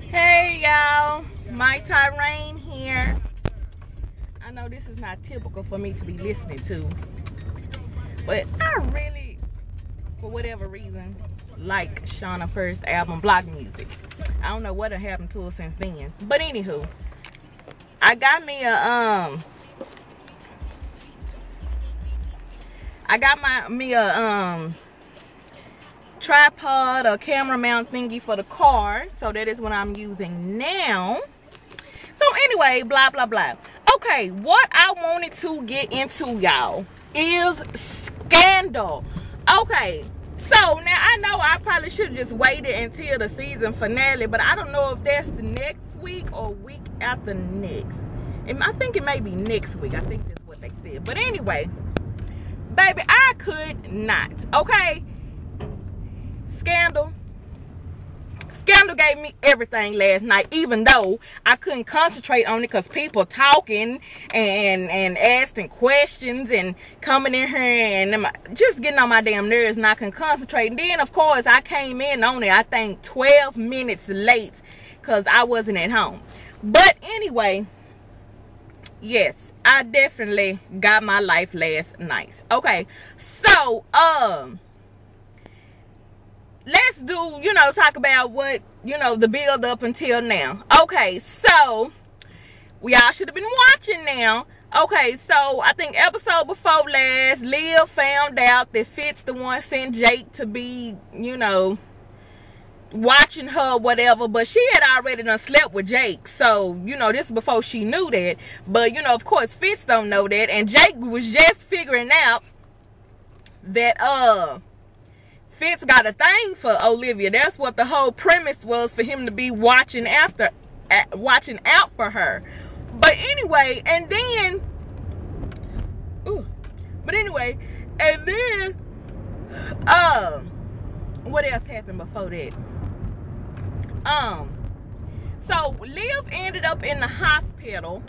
Hey y'all, my Tyrain here. I know this is not typical for me to be listening to, but I really, for whatever reason, like Shauna's first album, Block Music. I don't know what happened to her since then, but anywho, I got me a tripod or camera mount thingy for the car, so that is what I'm using now. So anyway, blah blah blah. Okay, what I wanted to get into, y'all, is Scandal. Okay, so now I know I probably should have just waited until the season finale, but I don't know if that's the next week or week after next. I think it may be next week. I think that's what they said. But anyway, baby, I could not. Okay, Scandal gave me everything last night, even though I couldn't concentrate on it because people talking and asking questions and coming in here and just getting on my damn nerves, and I couldn't concentrate. And then of course I came in on it, I think 12 minutes late because I wasn't at home. But anyway, yes, I definitely got my life last night. Okay, so let's do, talk about what, the build up until now. Okay, so we all should have been watching now. Okay, so I think episode before last, Liv found out that Fitz the one sent Jake to be, watching her, whatever, but she had already done slept with Jake. So, this is before she knew that. But, of course, Fitz don't know that. And Jake was just figuring out that, Fitz got a thing for Olivia. That's what the whole premise was, for him to be watching out for her. But anyway, and then what else happened before that? So Liv ended up in the hospital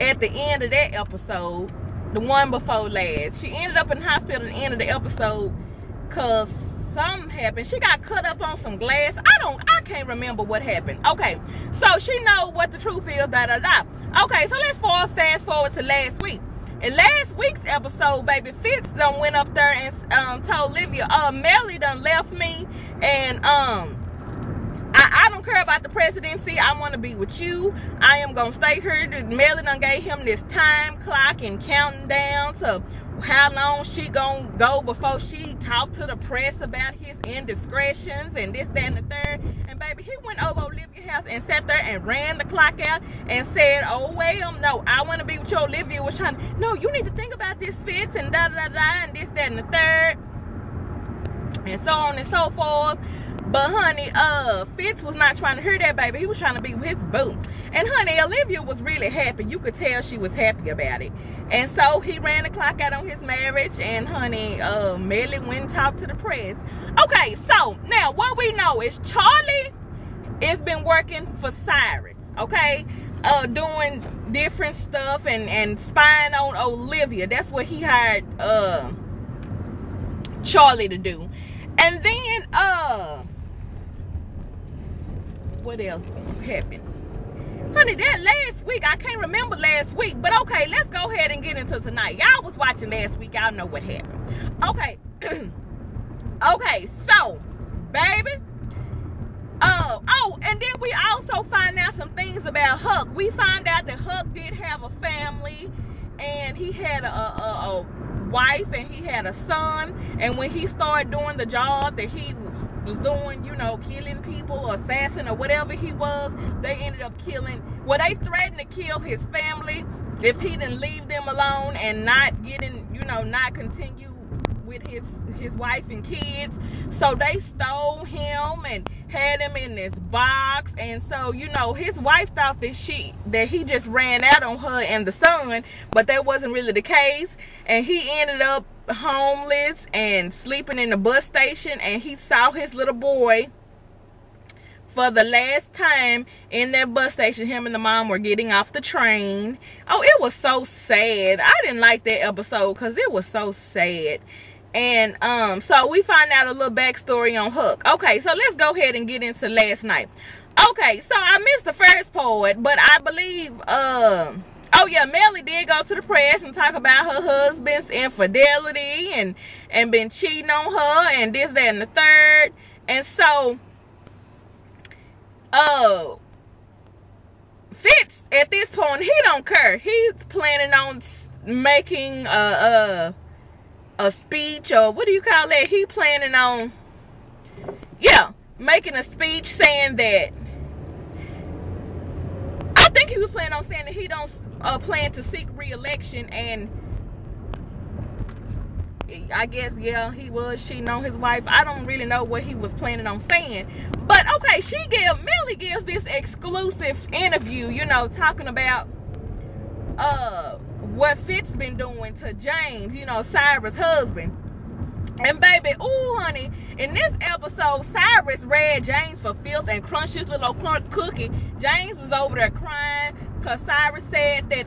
at the end of that episode, the one before last. She ended up in the hospital at the end of the episode because something happened. She got cut up on some glass. I can't remember what happened. Okay, so she know what the truth is, Okay, so let's fast forward to last week. In last week's episode, baby, Fitz done went up there and told Olivia, Melly done left me, and I don't care about the presidency. I want to be with you. I am gonna stay here. Melly done gave him this time clock and counting down to how long she gonna go before she talked to the press about his indiscretions and this, that, and the third. And baby, he went over Olivia's house and sat there and ran the clock out and said, oh well, no, I want to be with you. Olivia was trying, no, you need to think about this, Fitz, and da da da and this, that, and the third, and so on and so forth. But honey, Fitz was not trying to hear that, baby. He was trying to be with his boo. And honey, Olivia was really happy. You could tell she was happy about it. And so he ran the clock out on his marriage, and honey, Melly went and talked to the press. Okay, so now what we know is Charlie has been working for Cyrus, okay? Doing different stuff and spying on Olivia. That's what he hired Charlie to do. And then what else happened? Honey, that last week, I can't remember last week, but okay, let's go ahead and get into tonight. Y'all was watching last week, y'all know what happened. Okay. Okay, so, baby, and then we also find out some things about Huck. We find out that Huck did have a family, and he had a wife, and he had a son, and when he started doing the job that he was doing, killing people or assassin or whatever he was, they ended up killing, well, they threatened to kill his family if he didn't leave them alone and not getting, not continue with his wife and kids. So they stole him and had him in this box. And so, his wife thought that he just ran out on her and the son, but that wasn't really the case. And he ended up homeless and sleeping in the bus station, and he saw his little boy for the last time in that bus station. Him and the mom were getting off the train. Oh, it was so sad. I didn't like that episode because it was so sad. And so we find out a little backstory on Hook. Okay, so let's go ahead and get into last night. Okay, so I missed the first part, but I believe oh yeah, Melly did go to the press and talk about her husband's infidelity and been cheating on her and this, that, and the third. And so Fitz at this point, he don't care. He's planning on making a speech, or what do you call that? He planning on, yeah, making a speech saying that, I think he was planning on saying that he don't plan to seek re-election. And I guess, yeah, he was cheating on his wife. I don't really know what he was planning on saying. But okay, Melly gives this exclusive interview, you know, talking about what Fitz been doing to James, you know, Cyrus' husband. And baby, ooh honey, in this episode, Cyrus read James for filth and crunched his little cookie. James was over there crying because Cyrus said that,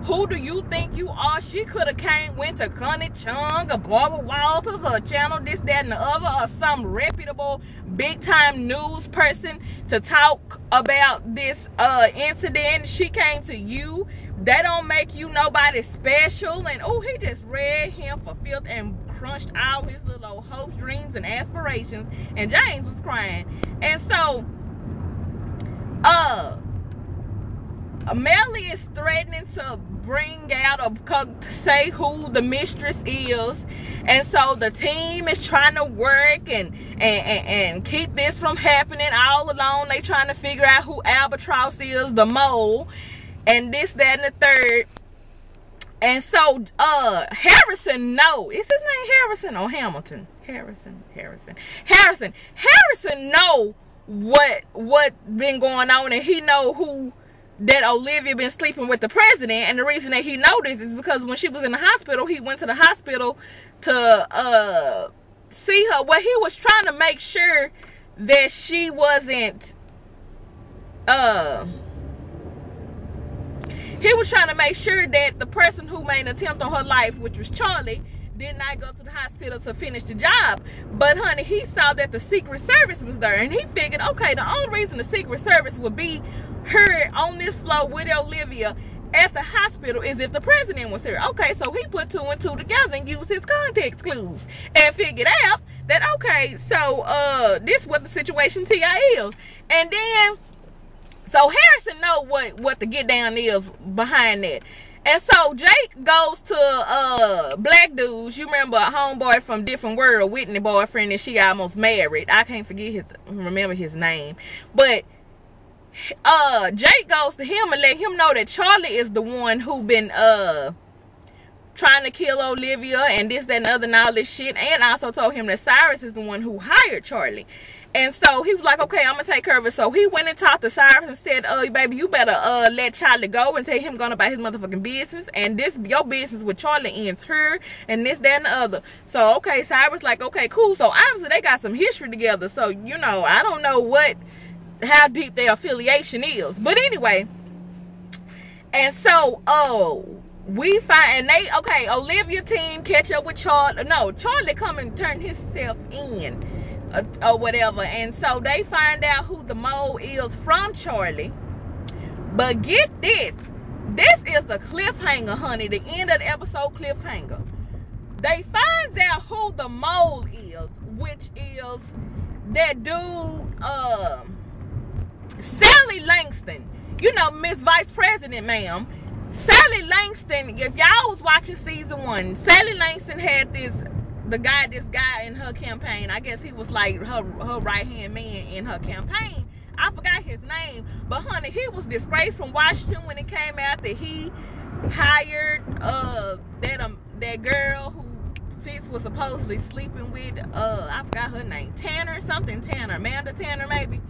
who do you think you are? She could have went to Connie Chung or Barbara Walters or Channel this, that, and the other, or some reputable big time news person to talk about this incident. She came to you. That don't make you nobody special. And oh, he just read him for filth and crunched all his little hopes, dreams, and aspirations. And James was crying. And so Melly is threatening to bring out or say who the mistress is. And so the team is trying to work and keep this from happening. All along they trying to figure out who Albatross is, the mole, and this, that, and the third. And so Harrison know, is his name Harrison or Hamilton? Harrison know what been going on, and he know who that Olivia been sleeping with the president. And the reason that he know this is because when she was in the hospital, he went to the hospital to see her. Well, he was trying to make sure that she wasn't he was trying to make sure that the person who made an attempt on her life, which was Charlie, did not go to the hospital to finish the job. But honey, he saw that the Secret Service was there, and he figured, okay, the only reason the Secret Service would be here on this floor with Olivia at the hospital is if the president was here. Okay, so he put two and two together and used his context clues and figured out that, okay, so this is what the situation T.I. is. And then so Harrison know what the get down is behind that. And so Jake goes to Black Dudes. You remember a homeboy from Different World, Whitney boyfriend, and she almost married. I can't remember his name. But Jake goes to him and let him know that Charlie is the one who been trying to kill Olivia and this, that, and other, and all this shit. And also told him that Cyrus is the one who hired Charlie. And so he was like, okay, I'm gonna take care of it. So he went and talked to Cyrus and said, baby, you better let Charlie go and tell him going about his motherfucking business. And this, your business with Charlie ends here and this, that, and the other. So, okay, Cyrus like, okay, cool. So obviously they got some history together. So, you know, I don't know how deep their affiliation is. But anyway, and so, we find, and okay, Olivia team catch up with Charlie. No, Charlie come and turn himself in. Or whatever. And so they find out who the mole is from Charlie. But get this is the cliffhanger, honey, the end of the episode cliffhanger. They finds out who the mole is, which is that dude Sally Langston, you know, Miss Vice President, ma'am. Sally Langston, if y'all was watching season 1, Sally Langston had this guy in her campaign. I guess he was like her right-hand man in her campaign. I forgot his name. But honey, he was disgraced from Washington when it came out that he hired that girl who Fitz was supposedly sleeping with. I forgot her name. Tanner, Amanda Tanner maybe.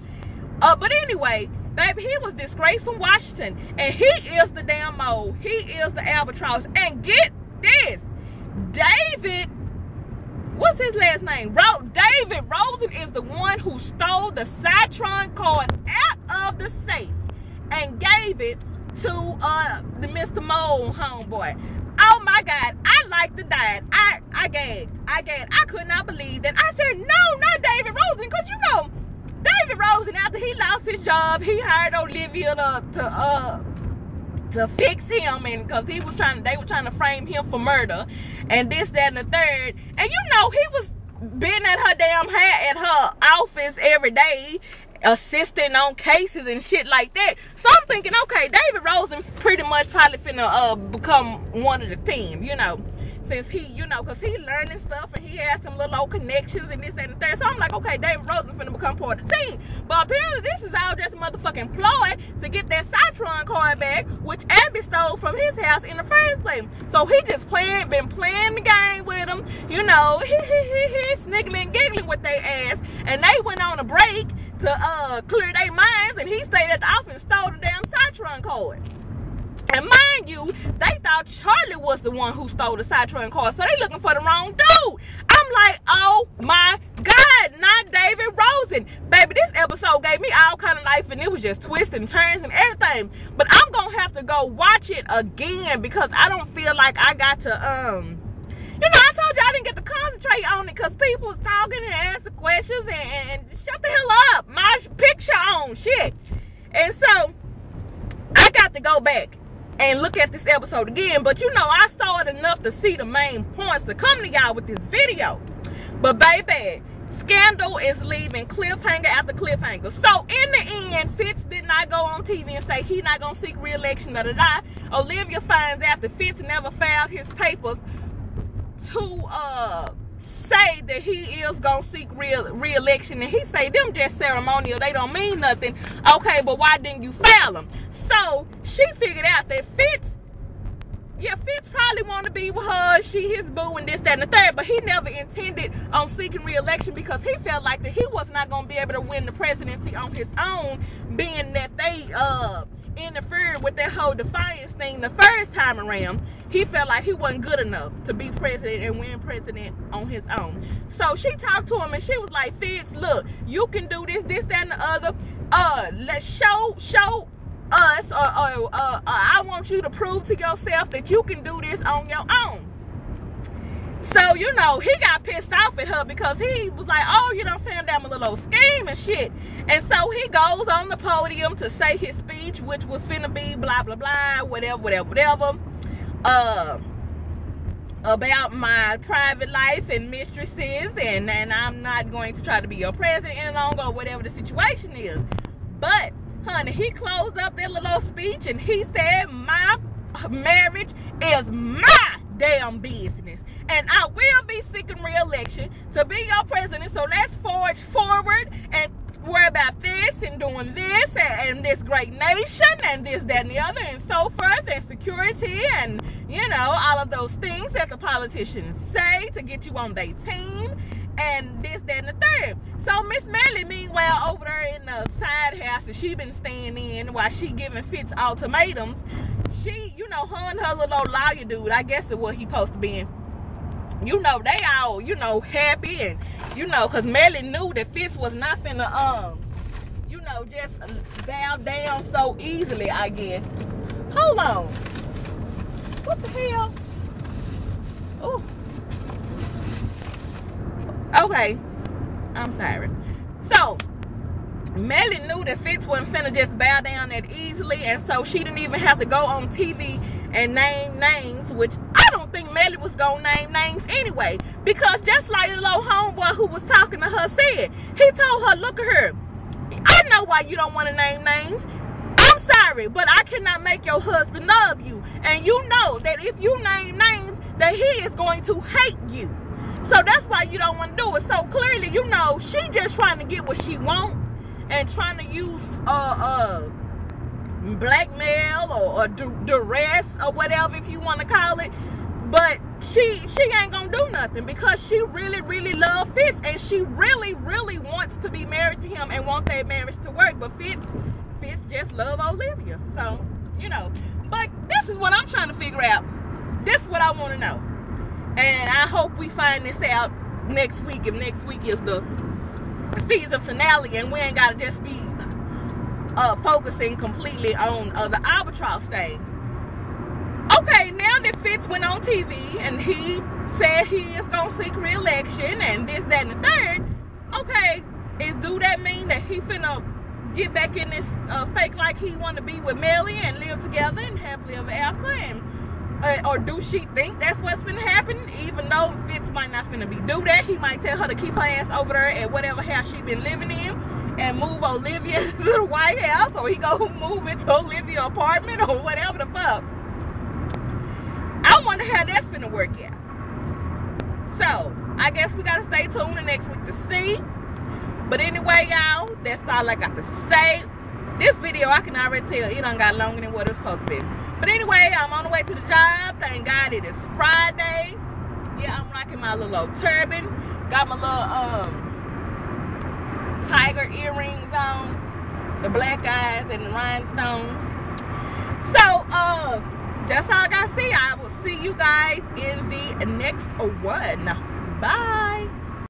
But anyway, baby, he was disgraced from Washington. And he is the damn mole. He is the albatross. And get this, David what's his last name? David Rosen is the one who stole the Citron card out of the safe and gave it to the Mr. Mole homeboy. Oh my God, I like to die. I gagged. I could not believe that. I said, no, not David Rosen, because you know, David Rosen, after he lost his job, he hired Olivia to fix him, and because they were trying to frame him for murder and this, that, and the third. And you know, he was been at her damn at her office every day, assisting on cases and shit like that. So I'm thinking, okay, David Rosen pretty much probably finna become one of the team, you know, since he, you know, because he learning stuff and he has some little old connections and this, that, and the third. So I'm like, okay, David Rosen finna become part of the team. But apparently this is all just a motherfucking ploy to get that Citron card back, which Abby stole from his house in the first place. So he just been playing the game with them, you know, he sniggling and giggling with their ass. And they went on a break to clear their minds, and he stayed at the office and stole the damn Citron card. And mind you, they thought Charlie was the one who stole the Citron card, so they looking for the wrong dude. I'm like, oh my God, not David Rosen. Baby, this episode gave me all kind of life, and it was just twists and turns and everything. But I'm gonna have to go watch it again because I don't feel like I got to, you know, I told you I didn't get to concentrate on it because people was talking and asking questions and shut the hell up. My picture on shit. And so I got to go back and look at this episode again. But you know, I saw it enough to see the main points to come to y'all with this video. But baby, scandal is leaving cliffhanger after cliffhanger. So in the end, Fitz did not go on TV and say he not gonna seek re-election. Olivia finds out that Fitz never filed his papers to say that he is gonna seek re-election, and he say them just ceremonial, they don't mean nothing. Okay, but why didn't you file them? So she figured out that Fitz probably want to be with her, she his boo, and this, that, and the third, but he never intended on seeking re-election because he felt like that he was not gonna be able to win the presidency on his own, being that they interfered with that whole defiance thing the first time around. He felt like he wasn't good enough to be president and win president on his own. So she talked to him and she was like, Fitz, look, you can do this, that, and the other. Let's show us, I want you to prove to yourself that you can do this on your own. So, you know, he got pissed off at her because he was like, oh, you done found out my little old scheme and shit. And so he goes on the podium to say his speech, which was finna be blah, blah, blah, whatever. About my private life and mistresses, and I'm not going to try to be your president any longer, or whatever the situation is. But, honey, he closed up that little speech and he said, my marriage is my damn business, and I will be seeking re-election to be your president. So let's forge forward and worry about this and doing this and this great nation and this, that, and the other, and so forth, and security, and you know, all of those things that the politicians say to get you on their team, and this, that, and the third. So Miss Melly, meanwhile, over there in the side house that she been staying in while she giving Fitz ultimatums, she, you know, her and her little lawyer dude, I guess is what he supposed to be in, you know, they all, you know, happy, and you know, because Melly knew that Fitz was not finna, you know, just bow down so easily, I guess. Hold on. What the hell? Oh. Okay. I'm sorry. So, Melly knew that Fitz wasn't finna just bow down that easily, and so she didn't even have to go on TV and name names, which I don't think Melly was gonna name names anyway, because just like the little homeboy who was talking to her said, he told her, look at her, I know why you don't want to name names. I'm sorry, but I cannot make your husband love you, and you know that if you name names, that he is going to hate you. So that's why you don't want to do it. So clearly, you know, she just trying to get what she want and trying to use blackmail or duress or whatever, if you want to call it. But she ain't gonna do nothing because she really loves Fitz, and she really wants to be married to him and want that marriage to work. But Fitz just love Olivia. So, you know, but this is what I'm trying to figure out. This is what I want to know. And I hope we find this out next week, if next week is the season finale and we ain't gotta just be focusing completely on the albatross thing. Okay, now that Fitz went on TV and he said he is gonna seek re-election and this, that, and the third. Okay, do that mean that he finna get back in this fake like he wanna be with Melly and live together and happily ever after? And or do she think that's what's finna happen? Even though Fitz might not finna do that, he might tell her to keep her ass over there at whatever house she been living in and move Olivia to the White House, or he go move into Olivia's apartment or whatever the fuck. I wonder how that's finna work out. So I guess we gotta stay tuned next week to see. But anyway, y'all, that's all I got to say. This video, I can already tell it done got longer than what it's supposed to be. But anyway, I'm on the way to the job. Thank God it is Friday. Yeah, I'm rocking my little old turban. Got my little tiger earrings on. The black eyes and the rhinestones. So, that's all I got to say. I will see you guys in the next one. Bye.